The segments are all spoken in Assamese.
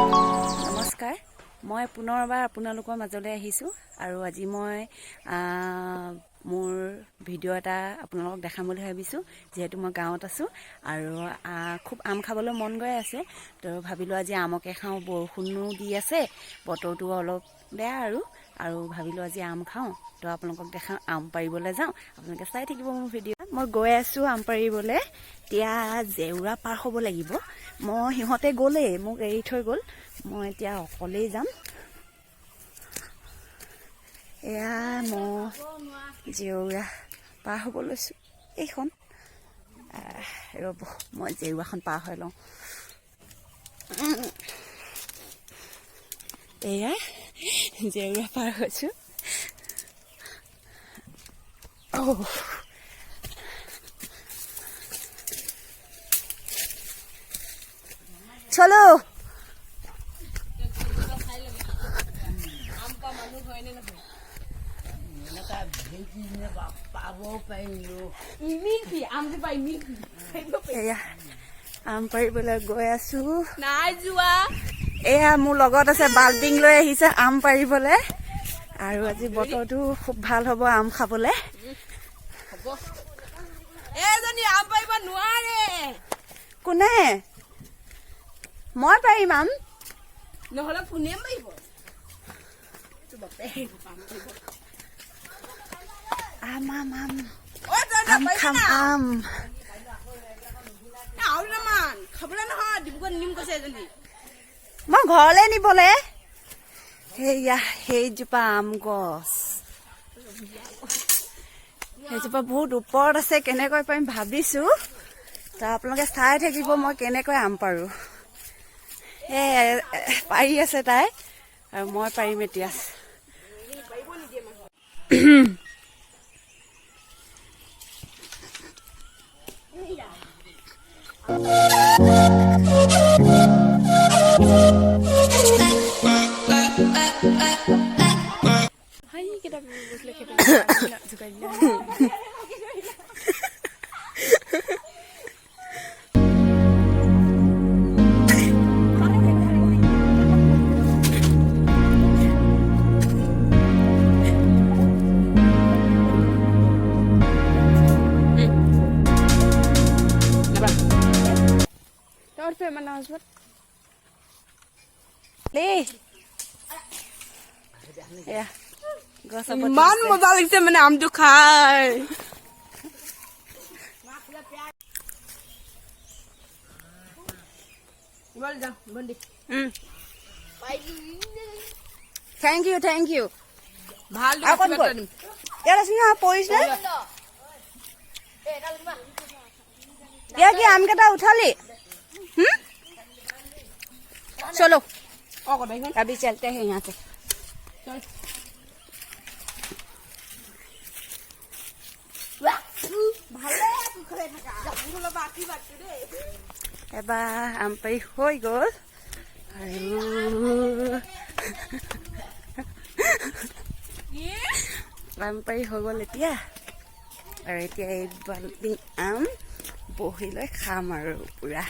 নমস্কাৰ, মই পুনৰবাৰ আপোনালোকৰ মাজলৈ আহিছোঁ আৰু আজি মই মোৰ ভিডিঅ' এটা আপোনালোকক দেখাম বুলি ভাবিছোঁ। যিহেতু মই গাঁৱত আছোঁ আৰু খুব আম খাবলৈ মন গৈ আছে, তো ভাবিলোঁ আজি আমকে খাওঁ। বৰষুণো দি আছে, বতৰটো অলপ বেয়া আৰু ভাবিলোঁ আজি আম খাওঁ। তো আপোনালোকক দেখাওঁ, আম পাৰিবলৈ যাওঁ, আপোনালোকে চাই থাকিব মোৰ ভিডিঅ'। মই গৈ আছোঁ আম পাৰিবলৈ। এতিয়া জেউৰা পাৰ হ'ব লাগিব। মই সিহঁতে গ'লেই, মোক এৰি থৈ গ'ল। মই এতিয়া অকলেই যাম। এয়া মই জেউৰা পাৰ হ'ব লৈছোঁ। এইখন ৰ'ব, মই জেউৰাখন পাৰ হৈ লওঁ। এয়া জেউৰা পাৰ হৈছোঁ। চলো। এয়া আম পাৰিবলৈ গৈ আছো। নাই যোৱা। এয়া মোৰ লগত আছে, বাল্টিং লৈ আহিছে আম পাৰিবলৈ। আৰু আজি বতৰটো খুব ভাল হ'ব আম খাবলৈ। আম পাৰিব নোৱাৰে। কোনে? মই পাৰিম আম, নহ'লে কোনে পাৰিব? আম আম আম আম খাম আম। খাবলৈ নহয়, ডিব্ৰুগড় নিম কৈছে এজনী। মই ঘৰলৈ নিবলৈ। সেয়া সেইজোপা আম গছ, সেইজোপা বহুত ওপৰত আছে। কেনেকৈ পাৰিম ভাবিছোঁ, তো আপোনালোকে চাই থাকিব মই কেনেকৈ আম পাৰোঁ। পাৰি আছে তাই আৰু মই পাৰিম এতিয়া। ইমান মজা লাগিছে মানে আমটো খাই। Thank you thank you. ভাল পৰিছে। এতিয়া কি আমকেইটা উঠালি? চলো अभी चलते हैं यहाँ से। এবাৰ আম পাৰি হৈ গ'ল আৰু আম পাৰি হৈ গ'ল এতিয়া। আৰু এতিয়া এই বাল্টি আম বহি লৈ খাম আৰু পুৰা।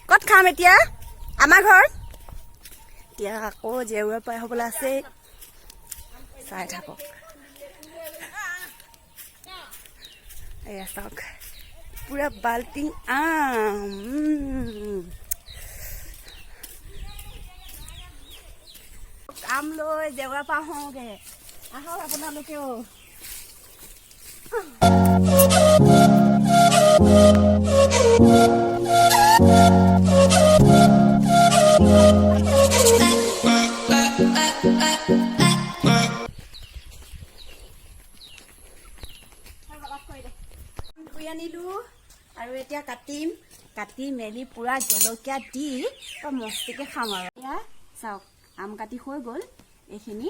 ক'ত খাম এতিয়া? আমাৰ ঘৰ। এতিয়া আকৌ জেউৰা পাৰ হ'বলৈ আছে, চাই থাকক। এয়া চাওক, পুৰা বাল্টিং আম। আম লৈ জেউৰা পাৰ হওঁগে। আহক আপোনালোকেও। আনিলো আৰু এতিয়া কাটি মেলি পুৰা জলকীয়া দি মস্তিকে খাম আৰু। এয়া চাওক, আম কাটি হৈ গ'ল। এইখিনি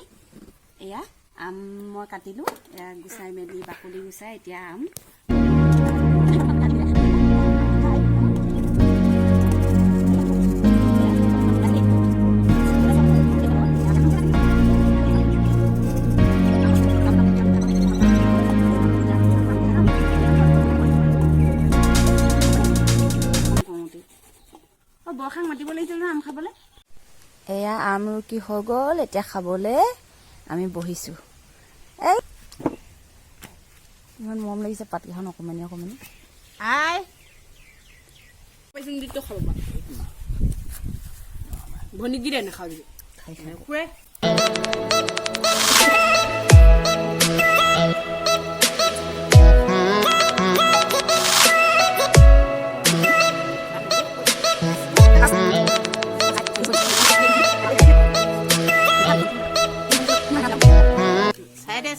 এয়া আম মই কাটিলো, এয়া গুচাই মেলি বাকলি গুচাই এতিয়া আম বৰখাং মাতিব লাগিছিল নহয় আম খাবলৈ। এয়া আম ৰুকি হৈ গ'ল, এতিয়া খাবলৈ আমি বহিছোঁ। এই ইমান মৰম লাগিছে পাতকেইখন অকণমানি অকণমানি। আই পইচা খাব ভনীক দি দে নাখাওঁ যদি খাই খাই খুৰে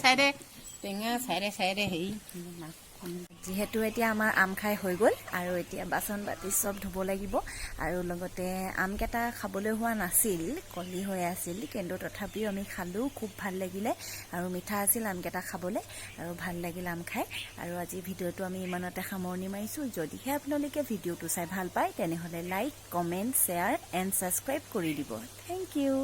চাইডে টেঙা চাইডে হেৰি। যিহেতু এতিয়া আমাৰ আম খাই হৈ গ'ল আৰু এতিয়া বাচন বাতি চব ধুব লাগিব আৰু লগতে আমকেইটা খাবলৈ হোৱা নাছিল, কলি হৈ আছিল, কিন্তু তথাপিও আমি খালোঁ। খুব ভাল লাগিলে আৰু মিঠা আছিল আমকেইটা খাবলৈ আৰু ভাল লাগিল আম খাই। আৰু আজি ভিডিঅ'টো আমি ইমানতে সামৰণি মাৰিছোঁ। যদিহে আপোনালোকে ভিডিঅ'টো চাই ভাল পায় তেনেহ'লে like, comment, share and subscribe কৰি দিব। Thank U.